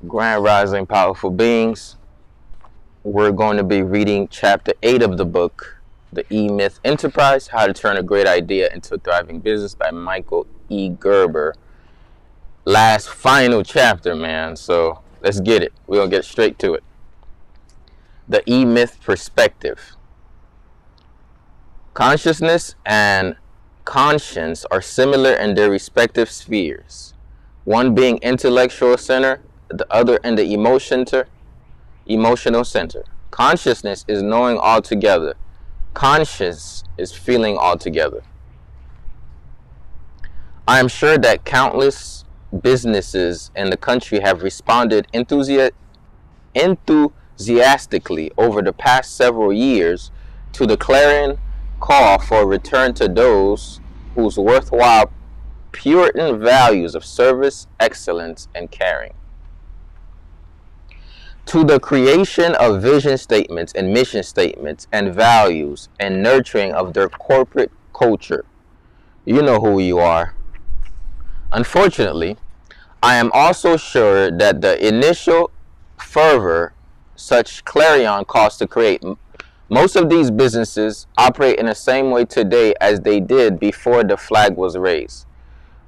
Grand Rising Powerful Beings. We're going to be reading chapter 8 of the book, The E-Myth Enterprise, How to Turn a Great Idea into a Thriving Business by Michael E. Gerber. Last final chapter, man. So let's get it. We're going to get straight to it. The E-Myth Perspective. Consciousness and conscience are similar in their respective spheres. One being intellectual center, the other in the emotional center. Consciousness is knowing altogether. Conscience is feeling altogether. I am sure that countless businesses in the country have responded enthusiastically over the past several years to the clarion call for a return to those whose worthwhile Puritan values of service, excellence, and caring. To the creation of vision statements and mission statements and values and nurturing of their corporate culture. You know who you are. Unfortunately, I am also sure that the initial fervor such clarion calls to create, most of these businesses operate in the same way today as they did before the flag was raised,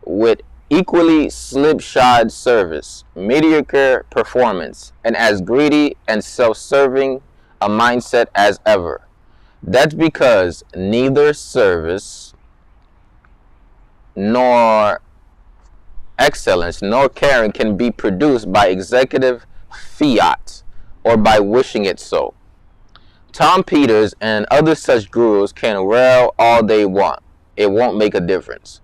with equally slipshod service, mediocre performance, and as greedy and self-serving a mindset as ever. That's because neither service nor excellence nor caring can be produced by executive fiat or by wishing it so. Tom Peters and other such gurus can rail all they want. It won't make a difference.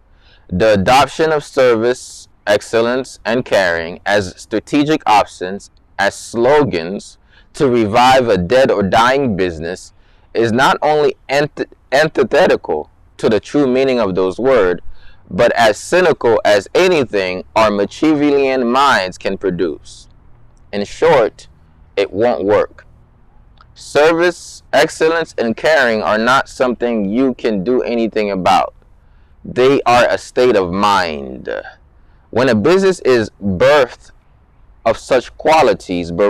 The adoption of service, excellence, and caring as strategic options, as slogans to revive a dead or dying business is not only antithetical to the true meaning of those words, but as cynical as anything our Machiavellian minds can produce. In short, it won't work. Service, excellence, and caring are not something you can do anything about. They are a state of mind. When a business is bereft of such qualities, it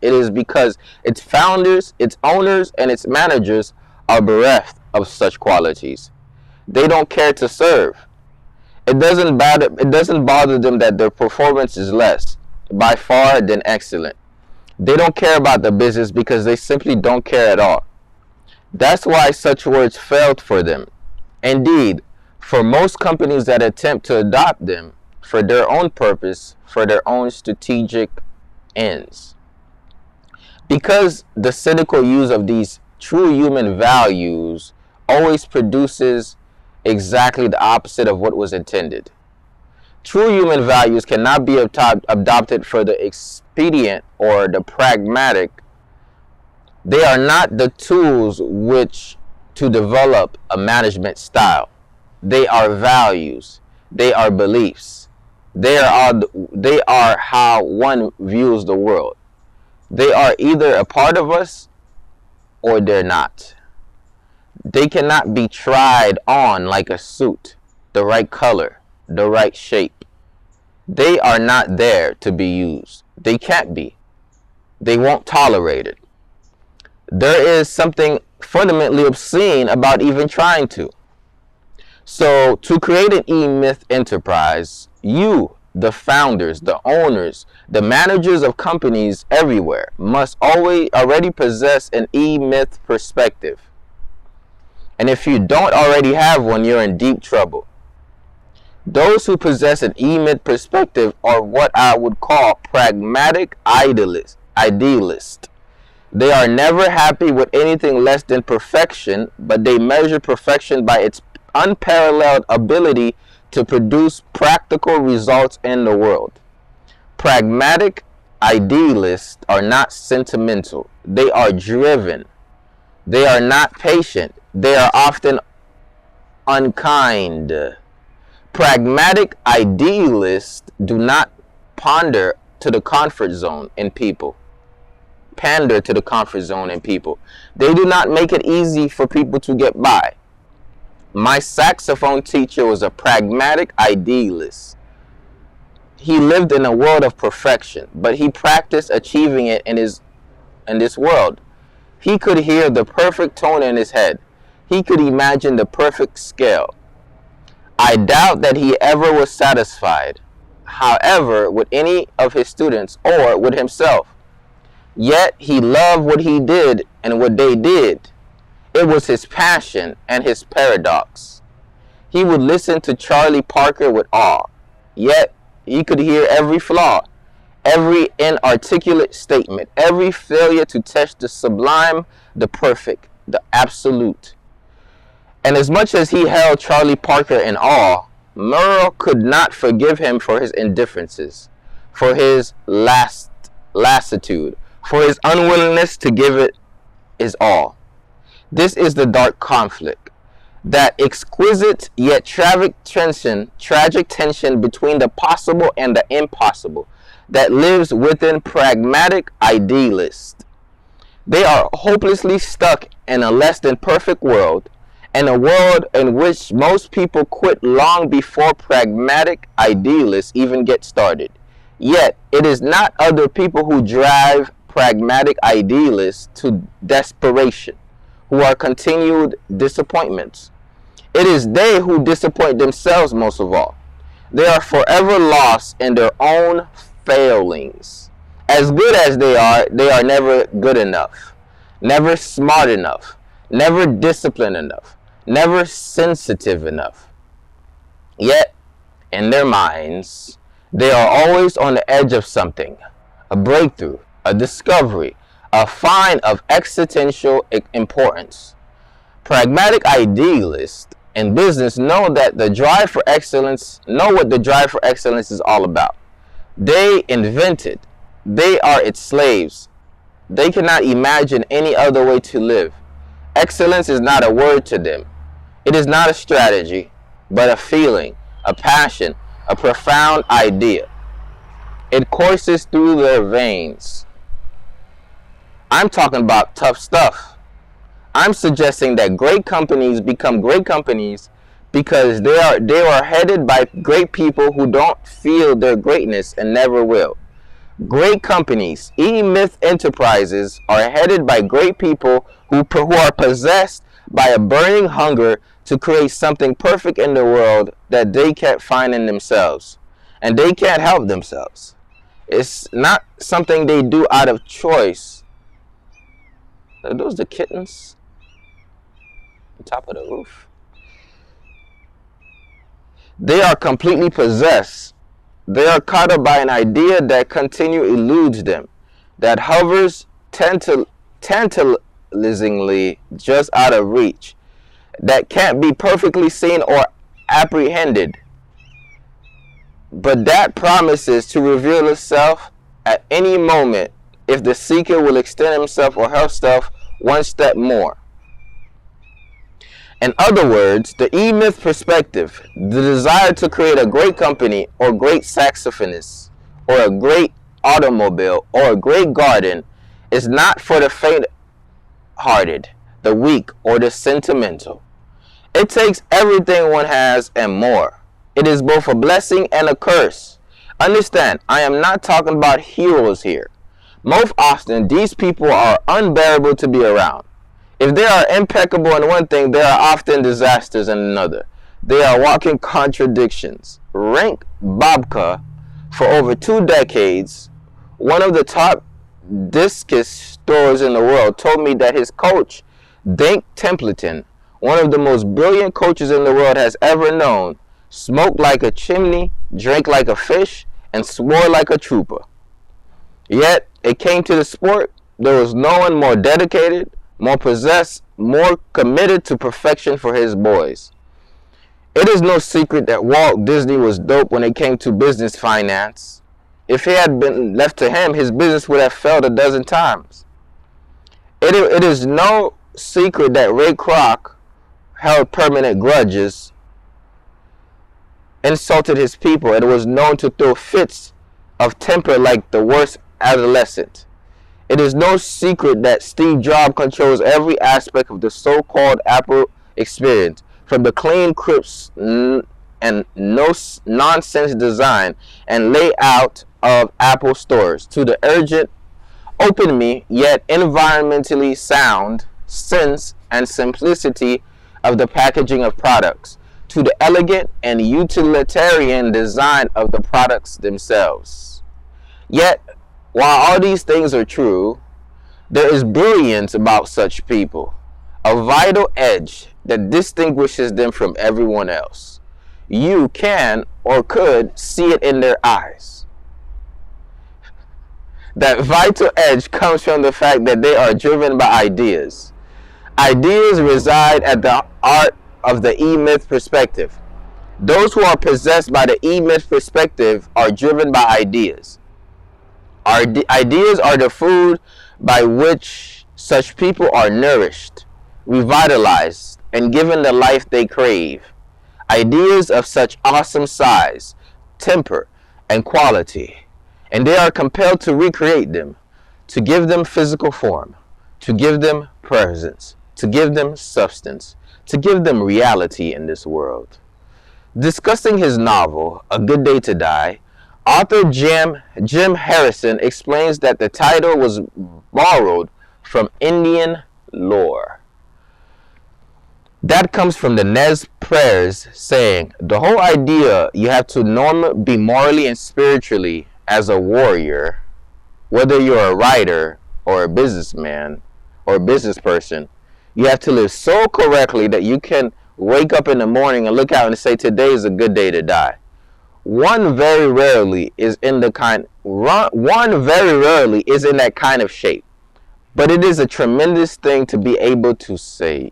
is because its founders, its owners, and its managers are bereft of such qualities. They don't care to serve. It doesn't bother them that their performance is less, by far, than excellent. They don't care about the business because they simply don't care at all. That's why such words failed for them. Indeed, for most companies that attempt to adopt them for their own purpose, for their own strategic ends. Because the cynical use of these true human values always produces exactly the opposite of what was intended. True human values cannot be adopted for the expedient or the pragmatic. They are not the tools which to develop a management style. They are values. They are beliefs. They are how one views the world. They are either a part of us or they're not. They cannot be tried on like a suit, the right color, the right shape. They are not there to be used. They can't be. They won't tolerate it. There is something fundamentally obscene about even trying to. So, to create an E-Myth enterprise, you, the founders, the owners, the managers of companies everywhere, must already possess an E-Myth perspective. And if you don't already have one, you're in deep trouble. Those who possess an E-Myth perspective are what I would call pragmatic idealists. They are never happy with anything less than perfection, but they measure perfection by its unparalleled ability to produce practical results in the world. Pragmatic idealists are not sentimental. They are driven. They are not patient. They are often unkind. Pragmatic idealists do not pander to the comfort zone in people. Pander to the comfort zone in people. They do not make it easy for people to get by. My saxophone teacher was a pragmatic idealist. he lived in a world of perfection, but he practiced achieving it in this world. He could hear the perfect tone in his head. He could imagine the perfect scale. I doubt that he ever was satisfied, however, with any of his students or with himself. Yet he loved what he did and what they did. It was his passion and his paradox. He would listen to Charlie Parker with awe, yet he could hear every flaw, every inarticulate statement, every failure to touch the sublime, the perfect, the absolute. And as much as he held Charlie Parker in awe, Murrow could not forgive him for his indifferences, for his lassitude, for his unwillingness to give it his all. This is the dark conflict, that exquisite yet tragic tension between the possible and the impossible that lives within pragmatic idealists. They are hopelessly stuck in a less than perfect world, and a world in which most people quit long before pragmatic idealists even get started. Yet, it is not other people who drive pragmatic idealists to desperation, who are continued disappointments. It is they who disappoint themselves most of all. They are forever lost in their own failings. As good as they are never good enough, never smart enough, never disciplined enough, never sensitive enough. Yet, in their minds, they are always on the edge of something, a breakthrough, a discovery, a find of existential importance. Pragmatic idealists in business know what the drive for excellence is all about. They invent it. They are its slaves. They cannot imagine any other way to live. Excellence is not a word to them. It is not a strategy, but a feeling, a passion, a profound idea. It courses through their veins. I'm talking about tough stuff. I'm suggesting that great companies become great companies because they are headed by great people who don't feel their greatness and never will. Great companies, E-Myth enterprises, are headed by great people who are possessed by a burning hunger to create something perfect in the world that they can't find in themselves. And they can't help themselves. It's not something they do out of choice. Are those the kittens on top of the roof? They are completely possessed. They are caught up by an idea that continually eludes them, that hovers tantalizingly just out of reach, that can't be perfectly seen or apprehended, but that promises to reveal itself at any moment if the seeker will extend himself or herself one step more. In other words, the E-Myth perspective, the desire to create a great company or great saxophonist or a great automobile or a great garden, is not for the faint-hearted, the weak, or the sentimental. It takes everything one has and more. It is both a blessing and a curse. Understand, I am not talking about heroes here. Most often, these people are unbearable to be around. If they are impeccable in one thing, they are often disasters in another. They are walking contradictions. Rank Babka, for over 2 decades, one of the top discus stores in the world, told me that his coach, Dink Templeton, one of the most brilliant coaches in the world has ever known, smoked like a chimney, drank like a fish, and swore like a trooper. Yet, it came to the sport, there was no one more dedicated, more possessed, more committed to perfection for his boys. It is no secret that Walt Disney was dope when it came to business finance. If it had been left to him, his business would have failed a dozen times. It is no secret that Ray Kroc held permanent grudges, insulted his people, and was known to throw fits of temper like the worst adolescent. It is no secret that Steve Jobs controls every aspect of the so-called Apple experience, from the clean, crisp and no-nonsense design and layout of Apple stores to the urgent, open-me, yet environmentally sound sense and simplicity of the packaging of products, to the elegant and utilitarian design of the products themselves. Yet, while all these things are true, there is brilliance about such people, a vital edge that distinguishes them from everyone else. You can or could see it in their eyes. That vital edge comes from the fact that they are driven by ideas. Ideas reside at the heart of the E-Myth perspective. Those who are possessed by the E-Myth perspective are driven by ideas. Ideas are the food by which such people are nourished, revitalized, and given the life they crave. Ideas of such awesome size, temper, and quality, and they are compelled to recreate them, to give them physical form, to give them presence, to give them substance, to give them reality in this world. Discussing his novel, A Good Day to Die, author Jim Harrison explains that the title was borrowed from Indian lore. That comes from the Nez prayers saying, the whole idea you have to be morally and spiritually as a warrior, whether you're a writer or a businessman or a business person, you have to live so correctly that you can wake up in the morning and look out and say, today is a good day to die. One very rarely is in that kind of shape, but it is a tremendous thing to be able to say.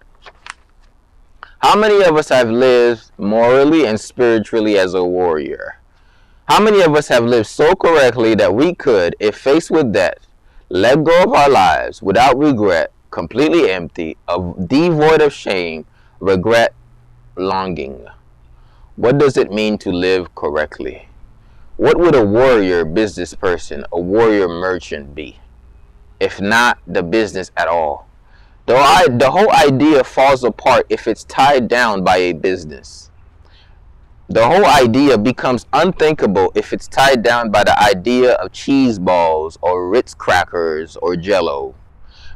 How many of us have lived morally and spiritually as a warrior? How many of us have lived so correctly that we could, if faced with death, let go of our lives without regret, completely empty, devoid of shame, regret, longing? What does it mean to live correctly? What would a warrior business person, a warrior merchant be, if not the business at all? The whole idea falls apart if it's tied down by a business. The whole idea becomes unthinkable if it's tied down by the idea of cheese balls or Ritz crackers or Jell-O.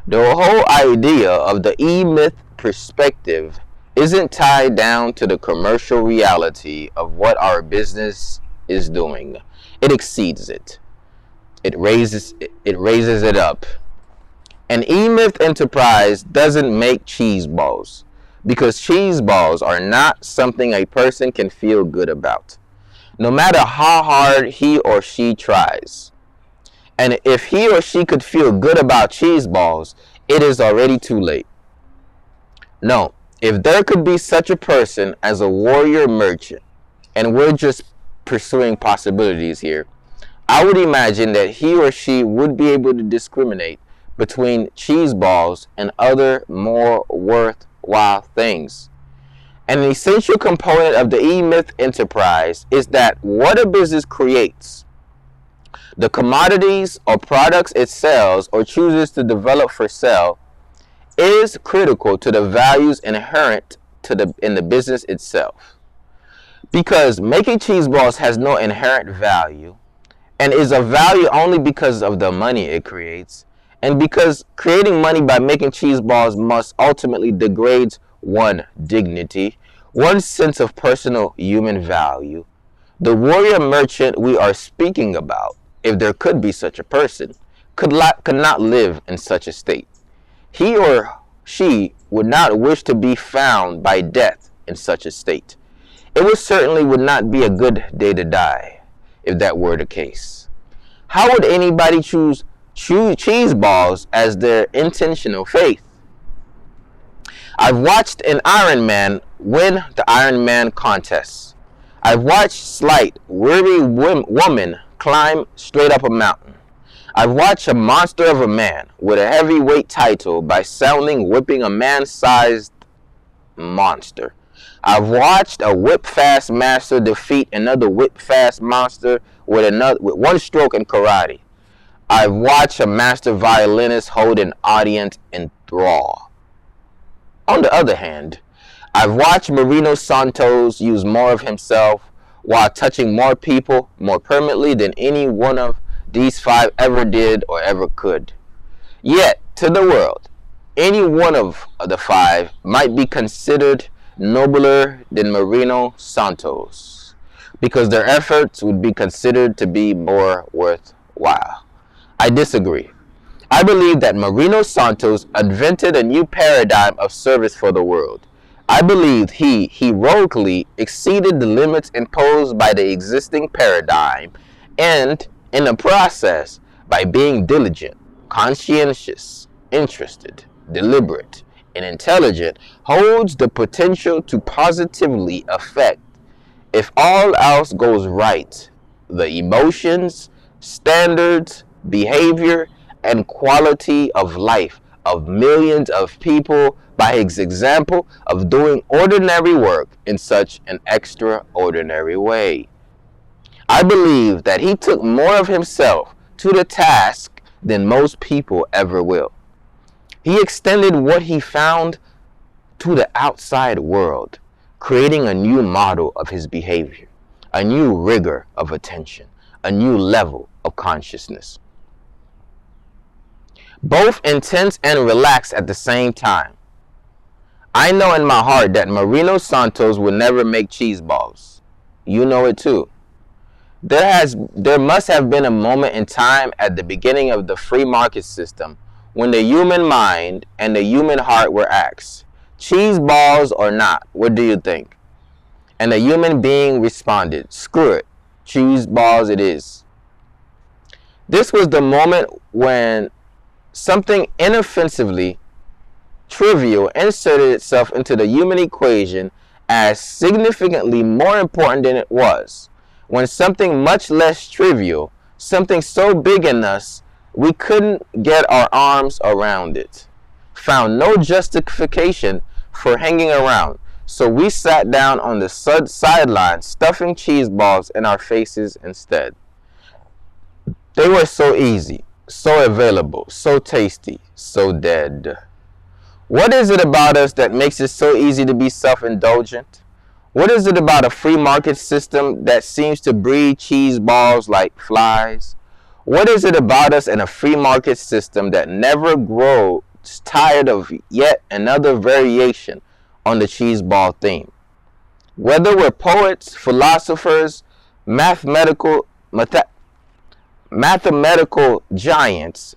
The whole idea of the E-Myth perspective isn't tied down to the commercial reality of what our business is doing. It exceeds it. It raises it up. An E-Myth enterprise doesn't make cheese balls, because cheese balls are not something a person can feel good about, no matter how hard he or she tries. And if he or she could feel good about cheese balls, it is already too late. No, if there could be such a person as a warrior merchant, and we're just pursuing possibilities here, I would imagine that he or she would be able to discriminate between cheese balls and other more worthwhile things. An essential component of the E-Myth enterprise is that what a business creates, the commodities or products it sells or chooses to develop for sale, is critical to the values inherent in the business itself. Because making cheese balls has no inherent value and is of value only because of the money it creates, and because creating money by making cheese balls must ultimately degrade one's dignity, one's sense of personal human value, the warrior merchant we are speaking about, if there could be such a person, could not live in such a state. He or she would not wish to be found by death in such a state. It certainly would not be a good day to die if that were the case. How would anybody choose cheese balls as their intentional faith? I've watched an Iron Man win the Iron Man contest. I've watched slight, weary woman climb straight up a mountain. I've watched a monster of a man with a heavyweight title by sounding whipping a man-sized monster. I've watched a whip-fast master defeat another whip-fast monster with one stroke in karate. I've watched a master violinist hold an audience in thrall. On the other hand, I've watched Mourinho Santos use more of himself while touching more people more permanently than any one of these five ever did or ever could. Yet, to the world, any one of the five might be considered nobler than Mourinho Santos, because their efforts would be considered to be more worthwhile. I disagree. I believe that Mourinho Santos invented a new paradigm of service for the world. I believe he heroically exceeded the limits imposed by the existing paradigm, and, in the process, by being diligent, conscientious, interested, deliberate, and intelligent, holds the potential to positively affect, if all else goes right, the emotions, standards, behavior, and quality of life of millions of people by his example of doing ordinary work in such an extraordinary way. I believe that he took more of himself to the task than most people ever will. He extended what he found to the outside world, creating a new model of his behavior, a new rigor of attention, a new level of consciousness. Both intense and relaxed at the same time. I know in my heart that Mourinho Santos will never make cheese balls. You know it too. There must have been a moment in time at the beginning of the free market system when the human mind and the human heart were asked, cheese balls or not, what do you think? And the human being responded, screw it, cheese balls it is. This was the moment when something inoffensively trivial inserted itself into the human equation as significantly more important than it was. When something much less trivial, something so big in us, we couldn't get our arms around it, found no justification for hanging around. So we sat down on the sideline, stuffing cheese balls in our faces instead. They were so easy, so available, so tasty, so dead. What is it about us that makes it so easy to be self-indulgent? What is it about a free market system that seems to breed cheese balls like flies? What is it about us in a free market system that never grows tired of yet another variation on the cheese ball theme? Whether we're poets, philosophers, mathematical giants,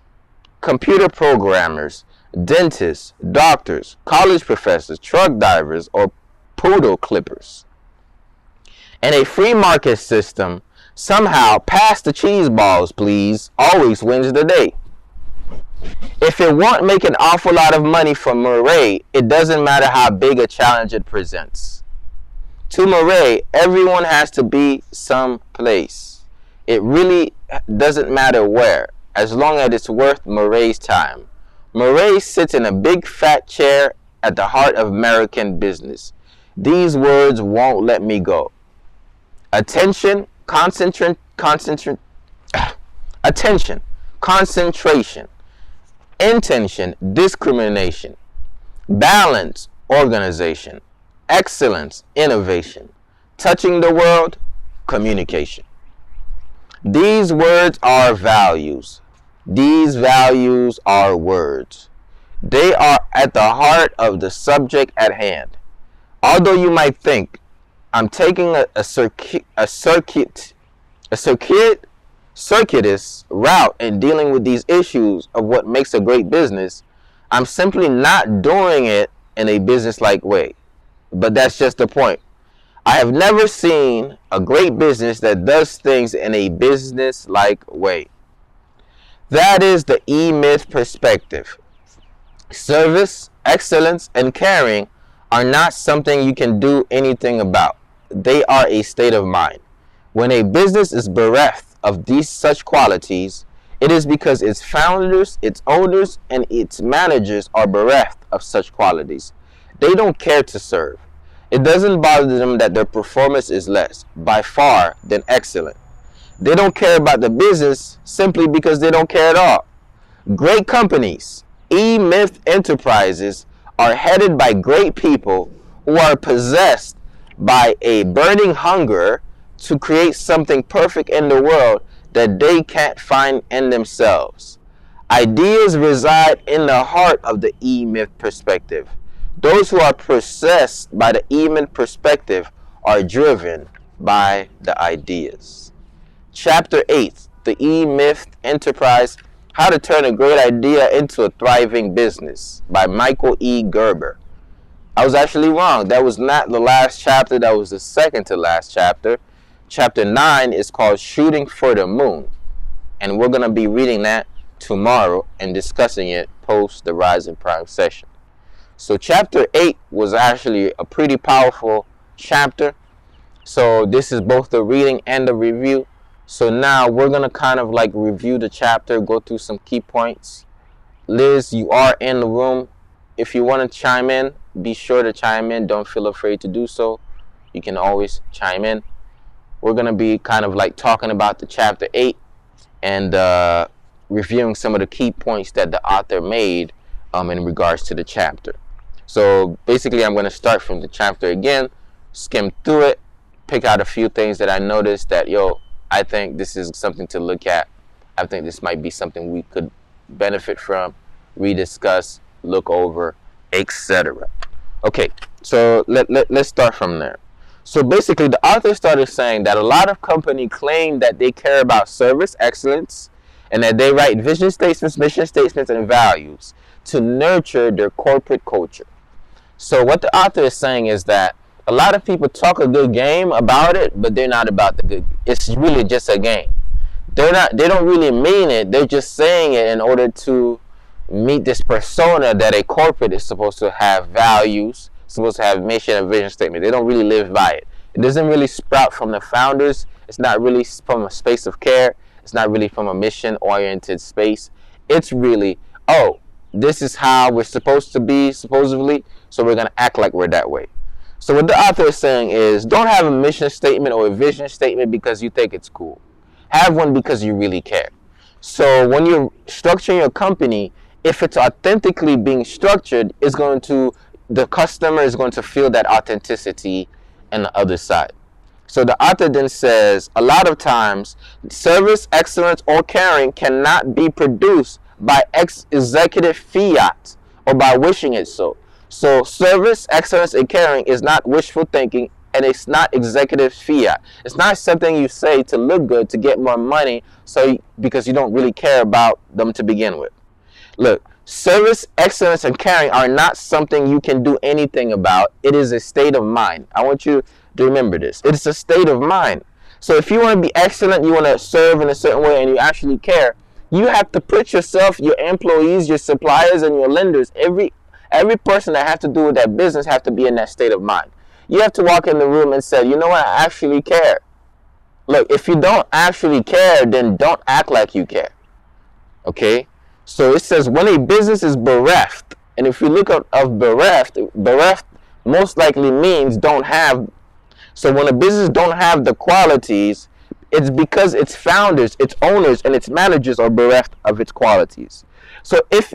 computer programmers, dentists, doctors, college professors, truck drivers, or poodle clippers. In a free market system, somehow pass the cheese balls, please, always wins the day. If it won't make an awful lot of money for Murray, it doesn't matter how big a challenge it presents. To Murray, everyone has to be someplace. It really doesn't matter where, as long as it's worth Murray's time. Murray sits in a big fat chair at the heart of American business. These words won't let me go. Attention, concentration, intention, discrimination, balance, organization, excellence, innovation, touching the world, communication. These words are values. These values are words. They are at the heart of the subject at hand. Although you might think I'm taking a circuitous route in dealing with these issues of what makes a great business, I'm simply not doing it in a business-like way. But that's just the point. I have never seen a great business that does things in a business-like way. That is the E-Myth perspective. Service, excellence, and caring are not something you can do anything about. They are a state of mind. When a business is bereft of these such qualities, it is because its founders, its owners, and its managers are bereft of such qualities. They don't care to serve. It doesn't bother them that their performance is less, by far, than excellent. They don't care about the business simply because they don't care at all. Great companies, E-Myth enterprises, are headed by great people who are possessed by a burning hunger to create something perfect in the world that they can't find in themselves. Ideas reside in the heart of the E-myth perspective. Those who are possessed by the E-myth perspective are driven by the ideas. Chapter 8, The E-Myth Enterprise, How to Turn a Great Idea into a Thriving Business by Michael E. Gerber. I was actually wrong. That was not the last chapter. That was the second to last chapter. Chapter 9 is called Shooting for the Moon. And we're going to be reading that tomorrow and discussing it post the Rise and Prime session. So chapter 8 was actually a pretty powerful chapter. So this is both the reading and the review. So now we're going to kind of like review the chapter, go through some key points. Liz, you are in the room. If you want to chime in, be sure to chime in. Don't feel afraid to do so. You can always chime in. We're going to be kind of like talking about the chapter 8 and reviewing some of the key points that the author made in regards to the chapter. So basically I'm going to start from the chapter again, skim through it, pick out a few things that I noticed that, I think this is something to look at. I think this might be something we could benefit from, rediscuss, look over, etc. Okay, so let's start from there. So basically the author started saying that a lot of companies claim that they care about service excellence and that they write vision statements, mission statements, and values to nurture their corporate culture. So what the author is saying is that a lot of people talk a good game about it, but they're not about the good. It's really just a game. They don't really mean it. They're just saying it in order to meet this persona that a corporate is supposed to have values, supposed to have mission and vision statement. They don't really live by it. It doesn't really sprout from the founders. It's not really from a space of care. It's not really from a mission-oriented space. It's really, this is how we're supposed to be, supposedly, so we're going to act like we're that way. So what the author is saying is, don't have a mission statement or a vision statement because you think it's cool. Have one because you really care. So when you're structuring your company, if it's authentically being structured, the customer is going to feel that authenticity on the other side. So the author then says, a lot of times, service, excellence, or caring cannot be produced by executive fiat or by wishing it so. So service, excellence, and caring is not wishful thinking, and it's not executive fiat. It's not something you say to look good, to get more money, because you don't really care about them to begin with. Look, service, excellence, and caring are not something you can do anything about. It is a state of mind. I want you to remember this. It's a state of mind. So if you want to be excellent, you want to serve in a certain way, and you actually care, you have to put yourself, your employees, your suppliers, and your lenders, every person that has to do with that business have to be in that state of mind. You have to walk in the room and say, you know what, I actually care. Look, if you don't actually care, then don't act like you care. Okay? So it says when a business is bereft, and if you look up of bereft most likely means don't have. So when a business don't have the qualities, it's because its founders, its owners, and its managers are bereft of its qualities. So if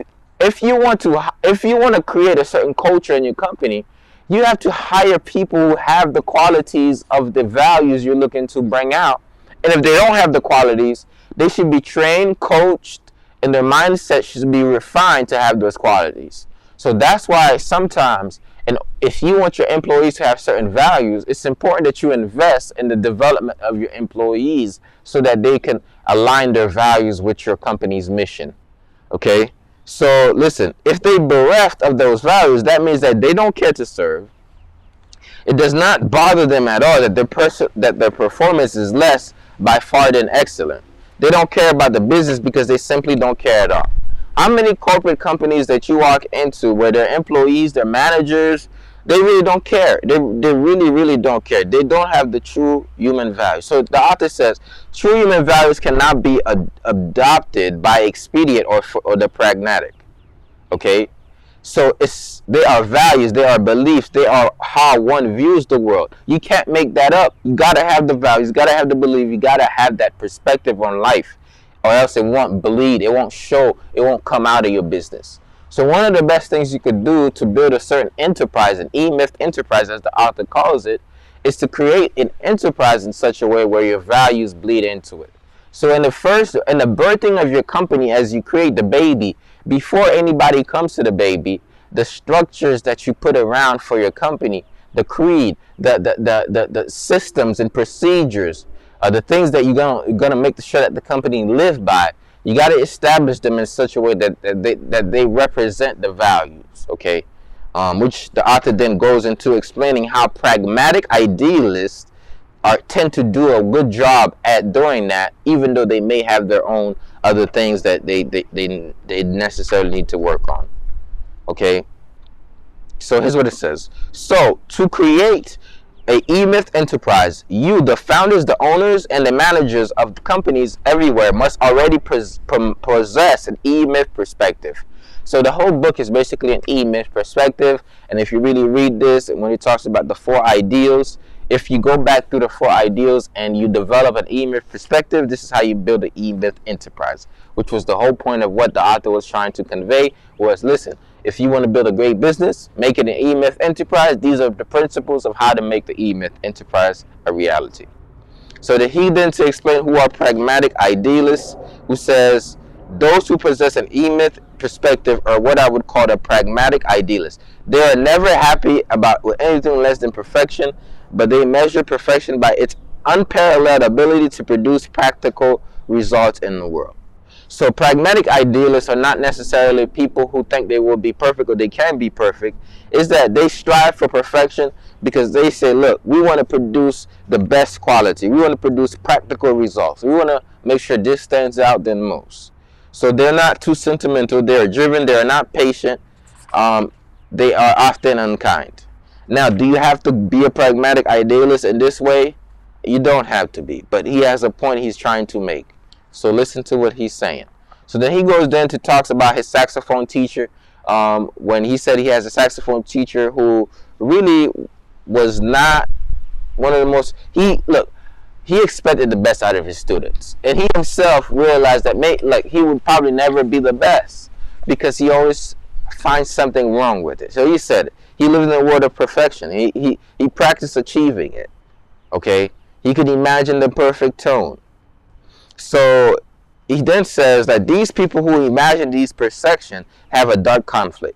you want to create a certain culture in your company, you have to hire people who have the qualities of the values you're looking to bring out. And if they don't have the qualities, they should be trained, coached, and their mindset should be refined to have those qualities. So that's why sometimes, and if you want your employees to have certain values, it's important that you invest in the development of your employees so that they can align their values with your company's mission. Okay? So listen, if they bereft of those values, that means that they don't care to serve. It does not bother them at all that their performance is less by far than excellent. They don't care about the business because they simply don't care at all. How many corporate companies that you walk into where their employees, their managers, they really don't care. They really, really don't care. They don't have the true human values. So the author says, true human values cannot be adopted by expedient or the pragmatic. Okay? So they are values, they are beliefs, they are how one views the world. You can't make that up. You got to have the values, you got to have the belief, you got to have that perspective on life, or else it won't bleed, it won't show, it won't come out of your business. So one of the best things you could do to build a certain enterprise, an E-Myth enterprise as the author calls it, is to create an enterprise in such a way where your values bleed into it. So in the birthing of your company, as you create the baby, before anybody comes to the baby, the structures that you put around for your company, the creed, the systems and procedures, the things that you're gonna make sure that the company live by, you got to establish them in such a way that they represent the values, okay? Which the author then goes into explaining how pragmatic idealists tend to do a good job at doing that, even though they may have their own other things that they necessarily need to work on. Okay, so here's what it says. So to create a E-Myth enterprise, you, the founders, the owners, and the managers of companies everywhere must already possess an E-Myth perspective. So the whole book is basically an E-Myth perspective. And if you really read this, and when it talks about the 4 ideals, if you go back through the 4 ideals and you develop an E-Myth perspective, this is how you build an E-Myth enterprise, which was the whole point of what the author was trying to convey. Was, listen, if you want to build a great business, make it an E-Myth enterprise. These are the principles of how to make the E-Myth enterprise a reality. So he then to explain who are pragmatic idealists, who says those who possess an E-Myth perspective are what I would call a pragmatic idealist. They are never happy about anything less than perfection, but they measure perfection by its unparalleled ability to produce practical results in the world. So pragmatic idealists are not necessarily people who think they will be perfect or they can be perfect. It's that they strive for perfection because they say, look, we want to produce the best quality. We want to produce practical results. We want to make sure this stands out than most. So they're not too sentimental. They're driven. They're not patient. They are often unkind. Now, do you have to be a pragmatic idealist in this way? You don't have to be. But he has a point he's trying to make. So listen to what he's saying. So then he goes then to talks about his saxophone teacher. When he said he has a saxophone teacher who really was not one of the most... He expected the best out of his students. And he himself realized that he would probably never be the best because he always finds something wrong with it. So he said he lived in a world of perfection. He practiced achieving it. Okay? He could imagine the perfect tone. So he then says that these people who imagine these perfection have a dark conflict.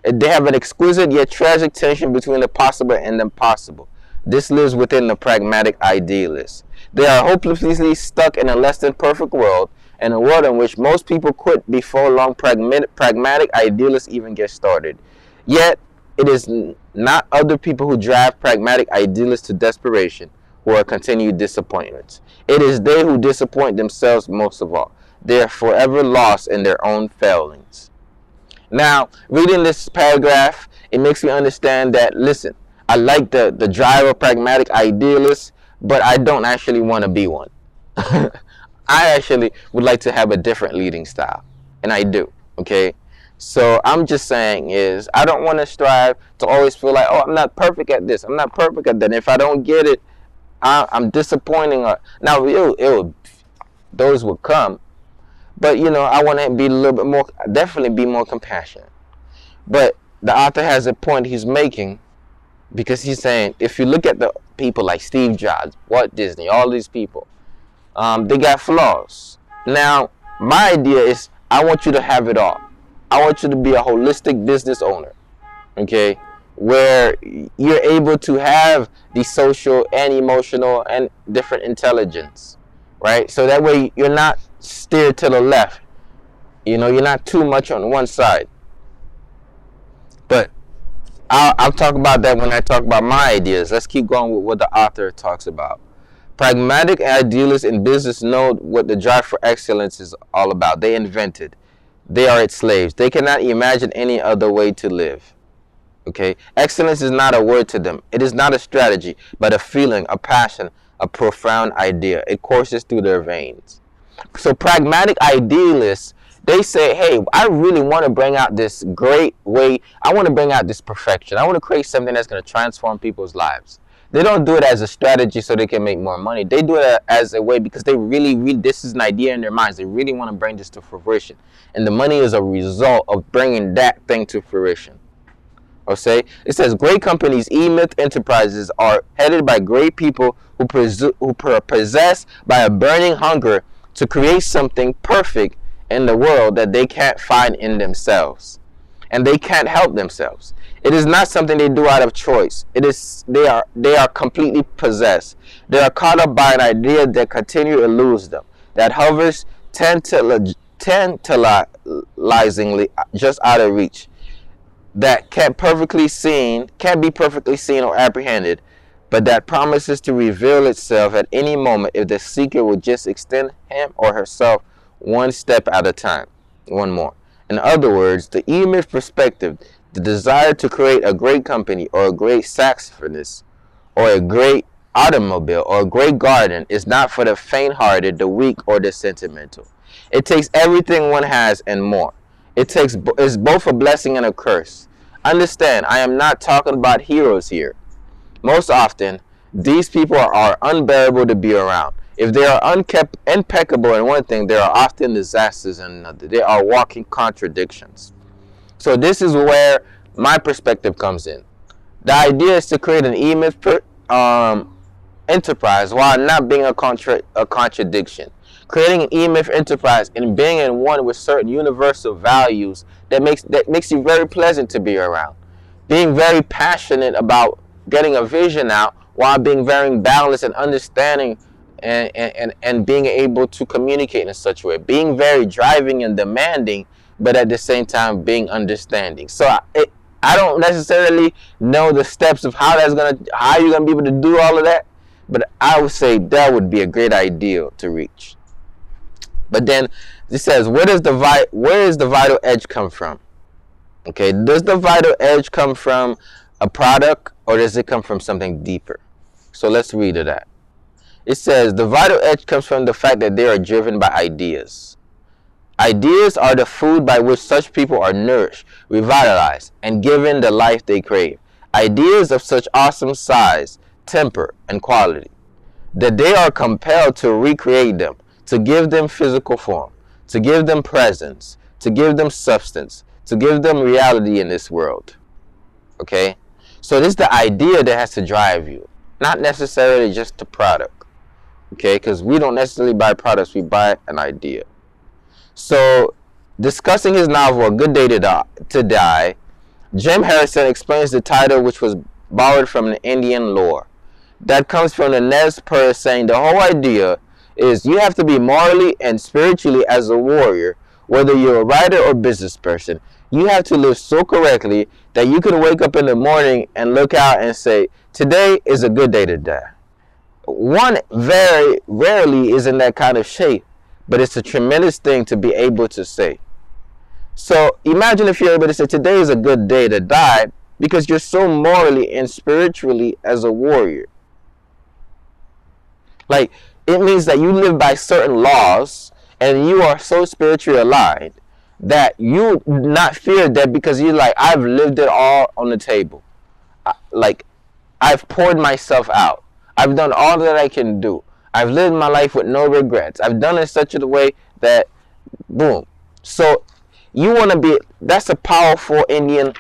They have an exquisite yet tragic tension between the possible and the impossible. This lives within the pragmatic idealists. They are hopelessly stuck in a less than perfect world, and a world in which most people quit before long pragmatic idealists even get started. Yet, it is not other people who drive pragmatic idealists to desperation who are continued disappointments. It is they who disappoint themselves most of all. They are forever lost in their own failings. Now, reading this paragraph, it makes me understand that, listen, I like the drive of pragmatic idealists, but I don't actually want to be one. I actually would like to have a different leading style, and I do, okay? So I'm just saying is I don't want to strive to always feel like, oh, I'm not perfect at this, I'm not perfect at that. And if I don't get it, I'm disappointing. Now, those will come, but I want to be a little bit more, definitely be more compassionate. But the author has a point he's making, because he's saying if you look at the people like Steve Jobs, Walt Disney, all these people, they got flaws. Now, my idea is I want you to have it all. I want you to be a holistic business owner, okay? Where you're able to have the social and emotional and different intelligence, right? So that way you're not steered to the left. You're not too much on one side. But I'll talk about that when I talk about my ideas. Let's keep going with what the author talks about. Pragmatic idealists in business know what the drive for excellence is all about. They invented. They are its slaves. They cannot imagine any other way to live. Okay, excellence is not a word to them. It is not a strategy, but a feeling, a passion, a profound idea. It courses through their veins. So pragmatic idealists, they say, hey, I really want to bring out this great way. I want to bring out this perfection. I want to create something that's going to transform people's lives. They don't do it as a strategy so they can make more money. They do it as a way because they really, this is an idea in their minds. They really want to bring this to fruition. And the money is a result of bringing that thing to fruition. Okay? It says, great companies, E-Myth enterprises, are headed by great people who possessed by a burning hunger to create something perfect in the world that they can't find in themselves. And they can't help themselves. It is not something they do out of choice. It is they are completely possessed. They are caught up by an idea that continually eludes them, that hovers tantalizingly just out of reach, that can't be perfectly seen or apprehended, but that promises to reveal itself at any moment if the seeker will just extend him or herself one step at a time. One more. In other words, the E-Myth perspective, the desire to create a great company or a great saxophonist or a great automobile or a great garden, is not for the faint-hearted, the weak, or the sentimental. It takes everything one has and more. It's both a blessing and a curse. Understand, I am not talking about heroes here. Most often, these people are unbearable to be around. If they are impeccable in one thing, they are often disasters in another. They are walking contradictions. So this is where my perspective comes in. The idea is to create an E-Myth enterprise while not being a contradiction. Creating an E-Myth enterprise and being in one with certain universal values that makes you very pleasant to be around. Being very passionate about getting a vision out while being very balanced and understanding and being able to communicate in such a way. Being very driving and demanding, but at the same time being understanding. So I don't necessarily know the steps of how you're gonna be able to do all of that, but I would say that would be a great ideal to reach. But then it says, where does the vital edge come from? Okay, does the vital edge come from a product, or does it come from something deeper? So let's read that. It says, the vital edge comes from the fact that they are driven by ideas. Ideas are the food by which such people are nourished, revitalized, and given the life they crave. Ideas of such awesome size, temper, and quality that they are compelled to recreate them, to give them physical form, to give them presence, to give them substance, to give them reality in this world. Okay? So this is the idea that has to drive you, not necessarily just the product. Okay? Because we don't necessarily buy products, we buy an idea. So, discussing his novel, A Good Day to Die, Jim Harrison explains the title, which was borrowed from the Indian lore. That comes from the Nez Perce saying the whole idea is you have to be morally and spiritually as a warrior, whether you're a writer or business person. You have to live so correctly that you can wake up in the morning and look out and say, today is a good day to die. One very rarely is in that kind of shape, but it's a tremendous thing to be able to say. So imagine if you're able to say, today is a good day to die, because you're so morally and spiritually as a warrior. Like, it means that you live by certain laws and you are so spiritually aligned that you not fear that, because you're like, I've lived it all on the table. Like, I've poured myself out. I've done all that I can do. I've lived my life with no regrets. I've done it such a way that, boom. So you want to be, that's a powerful Indian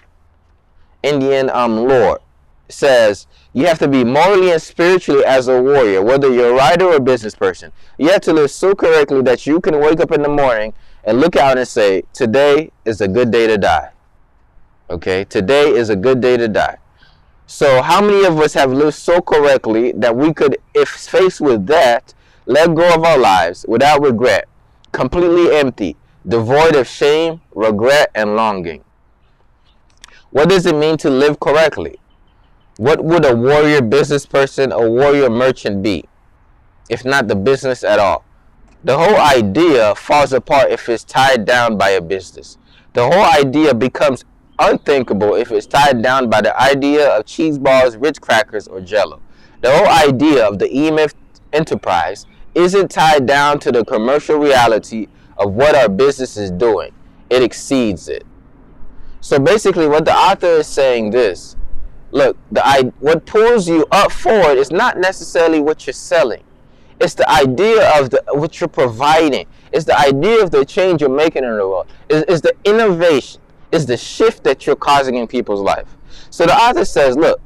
lore. It says you have to be morally and spiritually as a warrior, whether you're a writer or a business person. You have to live so correctly that you can wake up in the morning and look out and say, today is a good day to die. Okay, today is a good day to die. So how many of us have lived so correctly that we could, if faced with that, let go of our lives without regret, completely empty, devoid of shame, regret, and longing? What does it mean to live correctly? What would a warrior business person, a warrior merchant be, if not the business at all? The whole idea falls apart if it's tied down by a business. The whole idea becomes unthinkable if it's tied down by the idea of cheese balls, Ritz crackers, or Jell-O. The whole idea of the E-Myth enterprise isn't tied down to the commercial reality of what our business is doing. It exceeds it. So basically what the author is saying this, Look, what pulls you up forward is not necessarily what you're selling. It's the idea of what you're providing. It's the idea of the change you're making in the world. It's the innovation. It's the shift that you're causing in people's life. So the author says, look,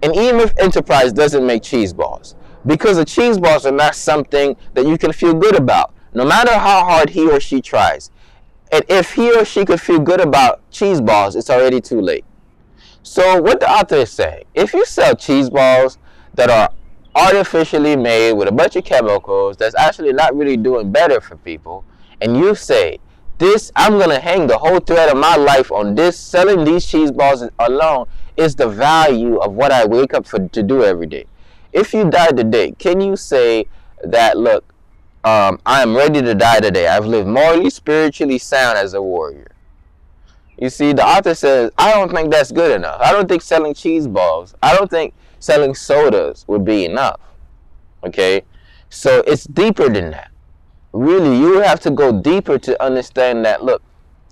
an EMF enterprise doesn't make cheese balls, because the cheese balls are not something that you can feel good about, no matter how hard he or she tries. And if he or she could feel good about cheese balls, it's already too late. So what the author is saying, if you sell cheese balls that are artificially made with a bunch of chemicals that's actually not really doing better for people, and you say, I'm going to hang the whole thread of my life on this, selling these cheese balls alone is the value of what I wake up to do every day. If you die today, can you say that, look, I am ready to die today. I've lived morally, spiritually sound as a warrior. You see, the author says, I don't think that's good enough. I don't think selling cheese balls, I don't think selling sodas would be enough. Okay? So it's deeper than that. Really, you have to go deeper to understand that, look,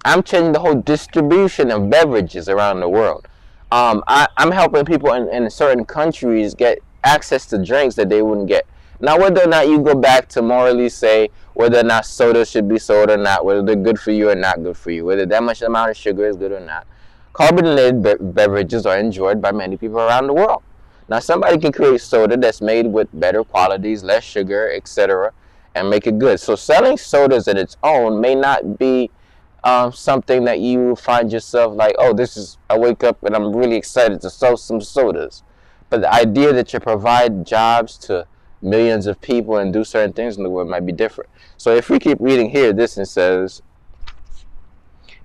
I'm changing the whole distribution of beverages around the world. I'm helping people in certain countries get access to drinks that they wouldn't get. Now, whether or not you go back to morally say whether or not soda should be sold or not, whether they're good for you or not good for you, whether that much amount of sugar is good or not, carbonated beverages are enjoyed by many people around the world. Now, somebody can create soda that's made with better qualities, less sugar, etc., and make it good. So selling sodas on its own may not be something that you find yourself like, oh, I wake up and I'm really excited to sell some sodas. But the idea that you provide jobs to millions of people and do certain things in the world might be different. So if we keep reading here, this and says,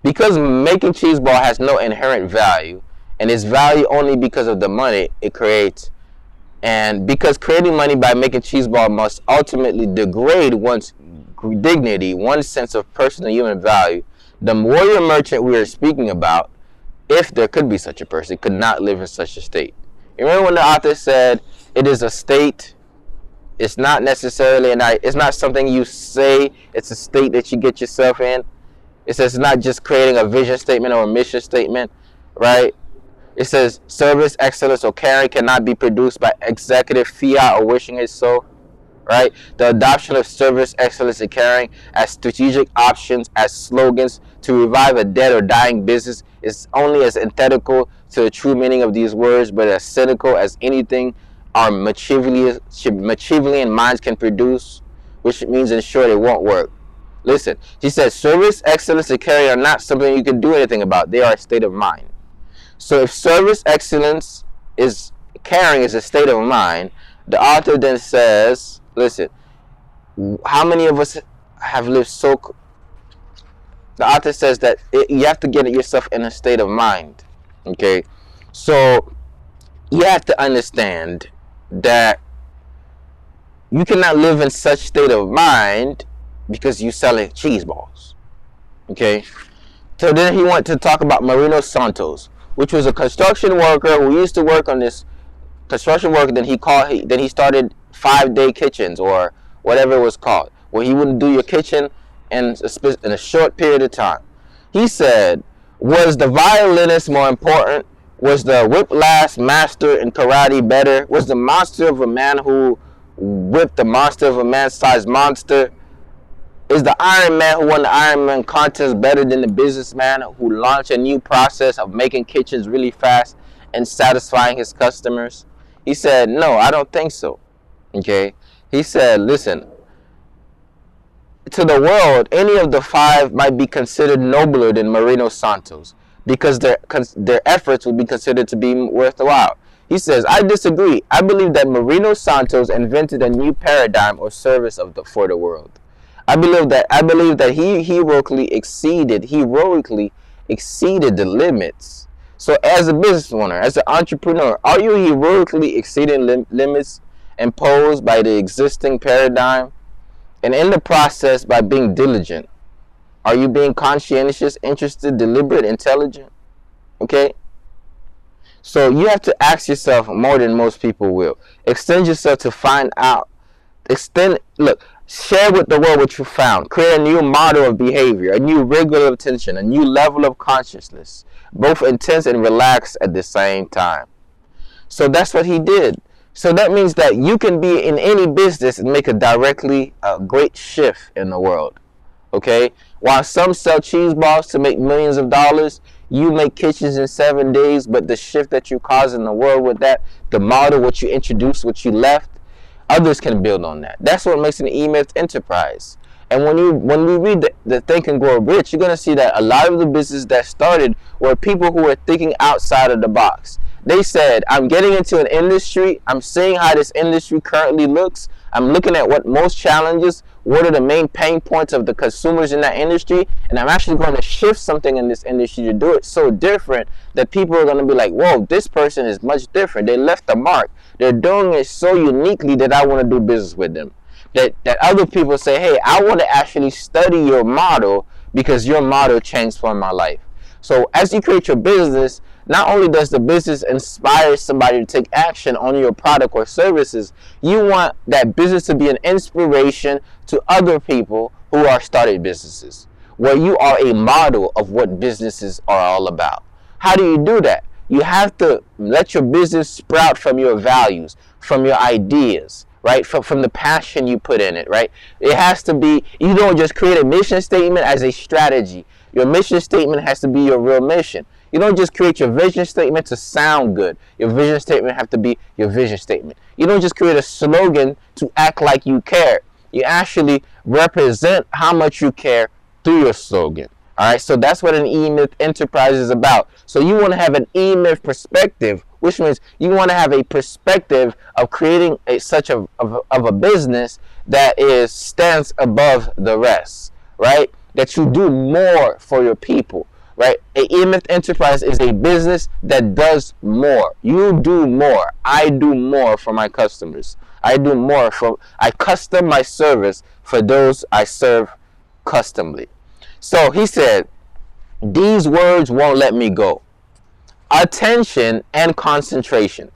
because making cheese ball has no inherent value, and its value only because of the money it creates, and because creating money by making cheese ball must ultimately degrade one's dignity, one's sense of personal human value, the warrior merchant we are speaking about, if there could be such a person, could not live in such a state. You remember when the author said it is a state? It's not necessarily, it's not something you say, it's a state that you get yourself in. It says it's not just creating a vision statement or a mission statement, right? It says service, excellence, or caring cannot be produced by executive fiat or wishing it so, right? The adoption of service, excellence, and caring as strategic options, as slogans to revive a dead or dying business is only as antithetical to the true meaning of these words, but as cynical as anything our Machiavellian minds can produce, which means in short it won't work. Listen, he says service, excellence, and caring are not something you can do anything about. They are a state of mind. So if service, excellence, caring is a state of mind, the author then says, listen, how many of us have lived so... The author says that you have to get yourself in a state of mind. Okay? So you have to understand that you cannot live in such state of mind because you're selling cheese balls. Okay? So then he went to talk about Mourinho Santos, which was a construction worker who used to work on this construction work. Then he started 5-day kitchens, or whatever it was called, where he wouldn't do your kitchen in a short period of time. He said, was the violinist more important? Was the whiplash master in karate better? Was the monster of a man who whipped the monster of a man-sized monster? Is the Iron Man who won the Iron Man contest better than the businessman who launched a new process of making kitchens really fast and satisfying his customers? He said, no, I don't think so. Okay? He said, listen, to the world, any of the 5 might be considered nobler than Mourinho Santos because their efforts would be considered to be worthwhile. He says, I disagree. I believe that Mourinho Santos invented a new paradigm or service for the world. I believe that he heroically exceeded the limits. So as a business owner, as an entrepreneur, are you heroically exceeding limits imposed by the existing paradigm? And in the process, by being diligent, are you being conscientious, interested, deliberate, intelligent? Okay? So you have to ask yourself more than most people will. Extend yourself to find out. Share with the world what you found. Create a new model of behavior, a new rigor of attention, a new level of consciousness, both intense and relaxed at the same time. So that's what he did. So that means that you can be in any business and make a great shift in the world. Okay? While some sell cheese balls to make millions of dollars, you make kitchens in 7 days, but the shift that you cause in the world with that, the model, what you introduced, what you left, others can build on that. That's what makes an E-Myth enterprise. And when we read the Think and Grow Rich, you're going to see that a lot of the businesses that started were people who were thinking outside of the box. They said, I'm getting into an industry. I'm seeing how this industry currently looks. I'm looking at what most challenges, what are the main pain points of the consumers in that industry, and I'm actually going to shift something in this industry to do it so different that people are going to be like, whoa, this person is much different. They left a mark. They're doing it so uniquely that I want to do business with them. That other people say, hey, I want to actually study your model because your model changed for my life. So as you create your business, not only does the business inspire somebody to take action on your product or services, you want that business to be an inspiration to other people who are starting businesses, where you are a model of what businesses are all about. How do you do that? You have to let your business sprout from your values, from your ideas, right? From the passion you put in it, right? It has to be, you don't just create a mission statement as a strategy. Your mission statement has to be your real mission. You don't just create your vision statement to sound good. Your vision statement have to be your vision statement. You don't just create a slogan to act like you care. You actually represent how much you care through your slogan. All right, so that's what an E-Myth enterprise is about. So you want to have an E-Myth perspective, which means you want to have a perspective of creating such of a business that stands above the rest, right? That you do more for your people, right? A E-Myth enterprise is a business that does more. You do more. I do more for my customers. I custom my service for those I serve customly. So he said, these words won't let me go. Attention and concentration.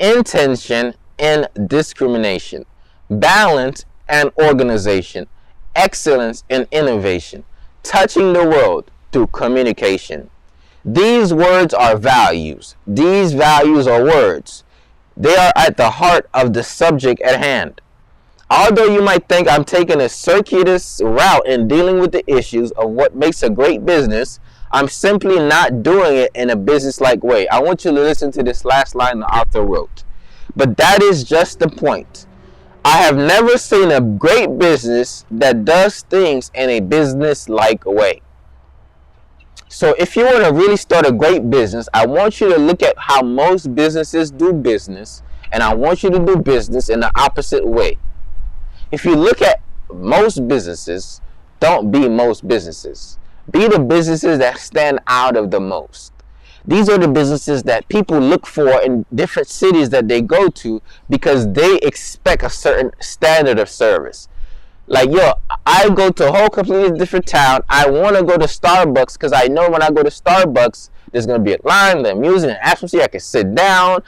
Intention and discrimination. Balance and organization. Excellence and innovation. Touching the world through communication. These words are values. These values are words. They are at the heart of the subject at hand. Although you might think I'm taking a circuitous route in dealing with the issues of what makes a great business, I'm simply not doing it in a business-like way. I want you to listen to this last line the author wrote. But that is just the point. I have never seen a great business that does things in a business-like way. So if you want to really start a great business, I want you to look at how most businesses do business, and I want you to do business in the opposite way. If you look at most businesses, don't be most businesses. Be the businesses that stand out of the most. These are the businesses that people look for in different cities that they go to because they expect a certain standard of service. Like, yo, I go to a whole completely different town. I want to go to Starbucks because I know when I go to Starbucks, there's going to be a line, the music, and atmosphere. I can sit down.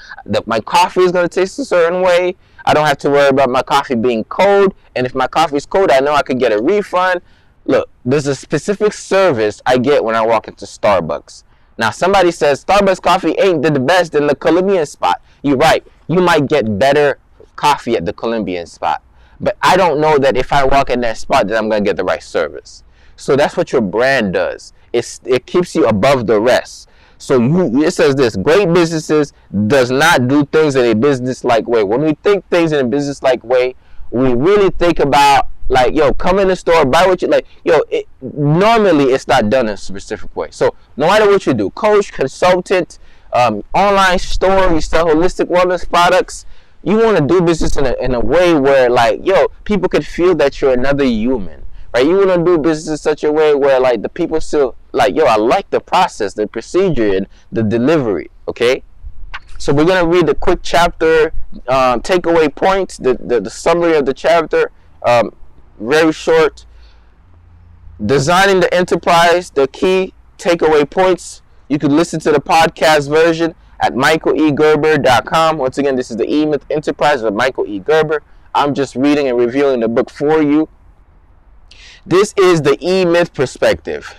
My coffee is going to taste a certain way. I don't have to worry about my coffee being cold. And if my coffee is cold, I know I could get a refund. Look, there's a specific service I get when I walk into Starbucks. Now, somebody says Starbucks coffee ain't the best in the Colombian spot. You're right. You might get better coffee at the Colombian spot. But I don't know that if I walk in that spot that I'm going to get the right service. So that's what your brand does. It keeps you above the rest. So it says this, great businesses does not do things in a business-like way. When we think things in a business-like way, we really think about, like, yo, come in the store, buy what you like. Yo, normally it's not done in a specific way. So no matter what you do, coach, consultant, online store, you sell holistic wellness products, you want to do business in a way where, like, yo, people could feel that you're another human, right? You want to do business in such a way where, like, the people still, like, yo, I like the process, the procedure, and the delivery, okay? So we're going to read the quick chapter takeaway points, the summary of the chapter, very short. Designing the enterprise, the key takeaway points. You could listen to the podcast version at michaelegerber.com. Once again, this is the E-Myth Enterprise of Michael E. Gerber. I'm just reading and reviewing the book for you. This is the E-Myth perspective.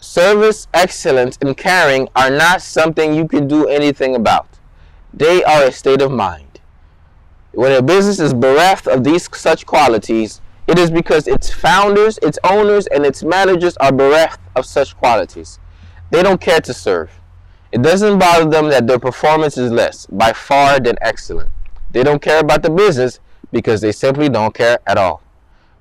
Service, excellence, and caring are not something you can do anything about. They are a state of mind. When a business is bereft of these such qualities, it is because its founders, its owners, and its managers are bereft of such qualities. They don't care to serve. It doesn't bother them that their performance is less, by far, than excellent. They don't care about the business because they simply don't care at all.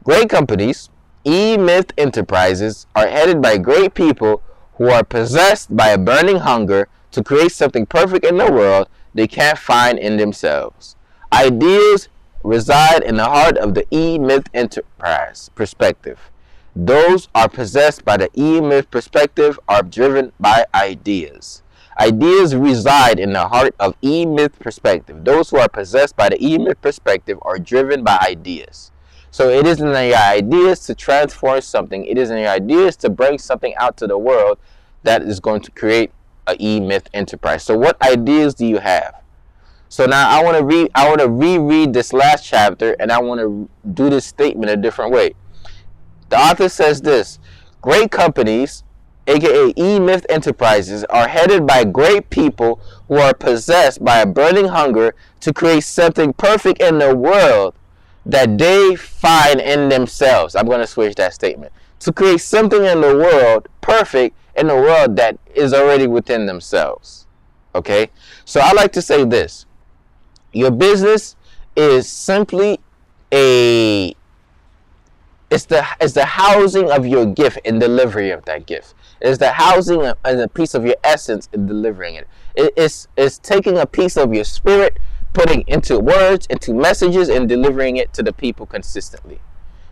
Great companies, E-Myth enterprises, are headed by great people who are possessed by a burning hunger to create something perfect in the world they can't find in themselves. Ideas reside in the heart of the E-Myth enterprise perspective. Those are possessed by the E-Myth perspective are driven by ideas. Ideas reside in the heart of E-Myth perspective. Those who are possessed by the E-Myth perspective are driven by ideas. So it isn't your ideas to transform something. It isn't your ideas to bring something out to the world that is going to create an E-Myth enterprise. So what ideas do you have? So now I want to reread this last chapter, and I want to do this statement a different way. The author says this: great companies, aka E-Myth enterprises, are headed by great people who are possessed by a burning hunger to create something perfect in the world that they find in themselves. I'm going to switch that statement. To create something in the world, perfect in the world that is already within themselves. Okay? So I like to say this. Your business is simply it's the housing of your gift and delivery of that gift. It's the housing and a piece of your essence in delivering it. It's taking a piece of your spirit, putting into words, into messages, and delivering it to the people consistently.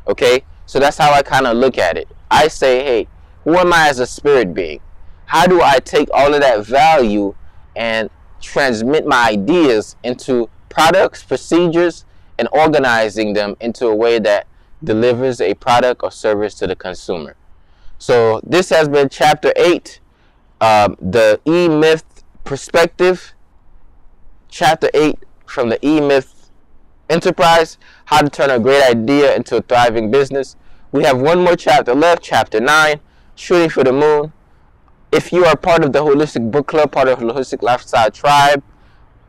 Okay? So that's how I kind of look at it. I say, hey, who am I as a spirit being? How do I take all of that value and transmit my ideas into products, procedures, and organizing them into a way that delivers a product or service to the consumer? So this has been chapter 8, the E-Myth perspective. Chapter 8 from the E-Myth enterprise, how to turn a great idea into a thriving business. We have one more chapter left, chapter 9, shooting for the moon. If you are part of the Holistic Book Club, part of the Holistic Lifestyle Tribe,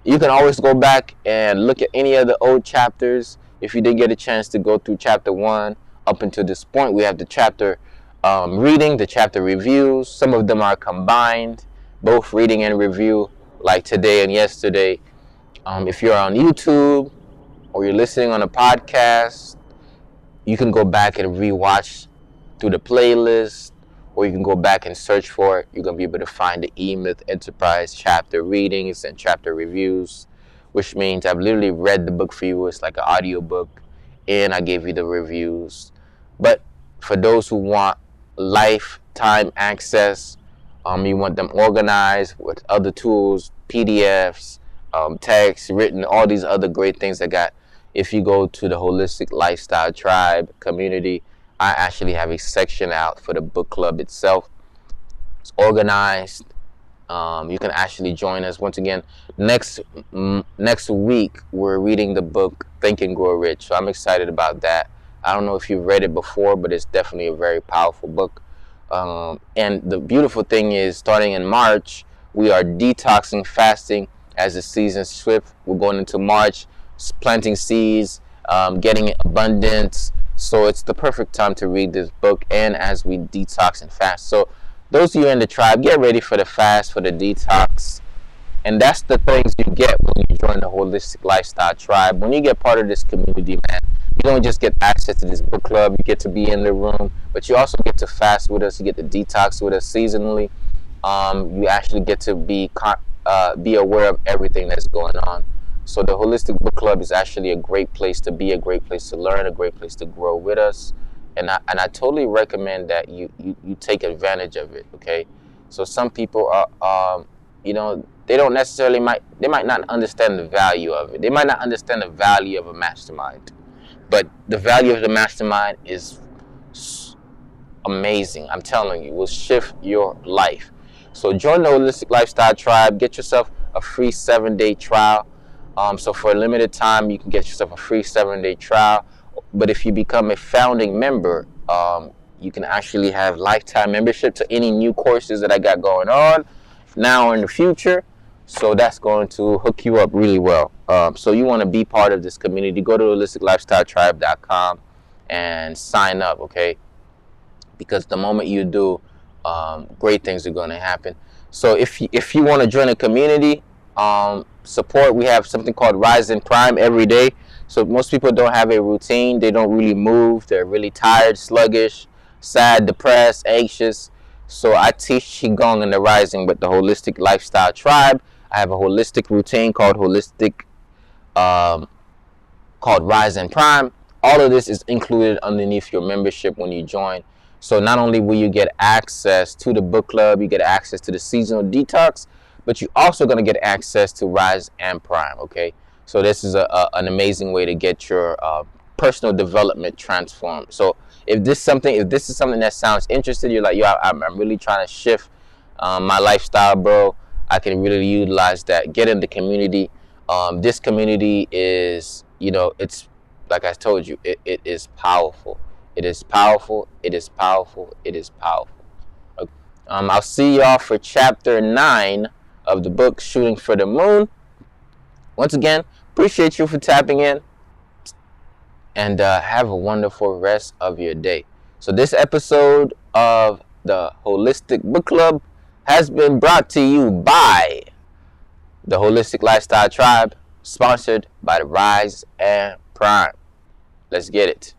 you can always go back and look at any of the old chapters. If you didn't get a chance to go through chapter 1 up until this point, we have the chapter reading, the chapter reviews. Some of them are combined, both reading and review, like today and yesterday. If you're on YouTube or you're listening on a podcast, you can go back and rewatch through the playlist, or you can go back and search for it. You're going to be able to find the E-Myth Enterprise chapter readings and chapter reviews, which means I've literally read the book for you. It's like an audio book, and I gave you the reviews. But for those who want lifetime access, you want them organized with other tools, PDFs, text, written, all these other great things I got. If you go to the Holistic Lifestyle Tribe community, I actually have a section out for the book club itself. It's organized. You can actually join us. Once again, next week, we're reading the book Think and Grow Rich. So I'm excited about that. I don't know if you've read it before, but it's definitely a very powerful book. And the beautiful thing is, starting in March, we are detoxing, fasting as the season shifts. We're going into March, planting seeds, getting abundance. So it's the perfect time to read this book, and as we detox and fast. So those of you in the tribe, get ready for the fast, for the detox. And that's the things you get when you join the Holistic Lifestyle Tribe. When you get part of this community, man, you don't just get access to this book club. You get to be in the room, but you also get to fast with us. You get to detox with us seasonally. You actually get to be aware of everything that's going on. So the Holistic Book Club is actually a great place to be, a great place to learn, a great place to grow with us. And I totally recommend that you take advantage of it, okay? So some people are, they don't necessarily they might not understand the value of it. They might not understand the value of a mastermind. But the value of the mastermind is amazing. I'm telling you, it will shift your life. So join the Holistic Lifestyle Tribe. Get yourself a free 7-day trial. So for a limited time, you can get yourself a free 7-day trial. But if you become a founding member, you can actually have lifetime membership to any new courses that I got going on now or in the future. So that's going to hook you up really well. So you want to be part of this community, go to holisticlifestyletribe.com and sign up, okay? Because the moment you do, great things are going to happen. So if you want to join a community, support, we have something called Rise in Prime every day. So most people don't have a routine. They don't really move. They're really tired, sluggish, sad, depressed, anxious. So I teach Qigong and the Rising with the Holistic Lifestyle Tribe. I have a holistic routine called um, Rise and Prime. All of this is included underneath your membership when you join. So not only will you get access to the book club, you get access to the seasonal detox, but you're also going to get access to Rise and Prime, okay? So this is an amazing way to get your personal development transformed. So if this is something that sounds interesting, you're like, yo, I'm really trying to shift my lifestyle, bro. I can really utilize that. Get in the community. This community is, it's like I told you, it is powerful. It is powerful. It is powerful. It is powerful. Okay. I'll see y'all for chapter 9 of the book Shooting for the Moon. Once again, appreciate you for tapping in, and have a wonderful rest of your day. So this episode of the Holistic Book Club has been brought to you by the Holistic Lifestyle Tribe, sponsored by the Rise and Prime. Let's get it.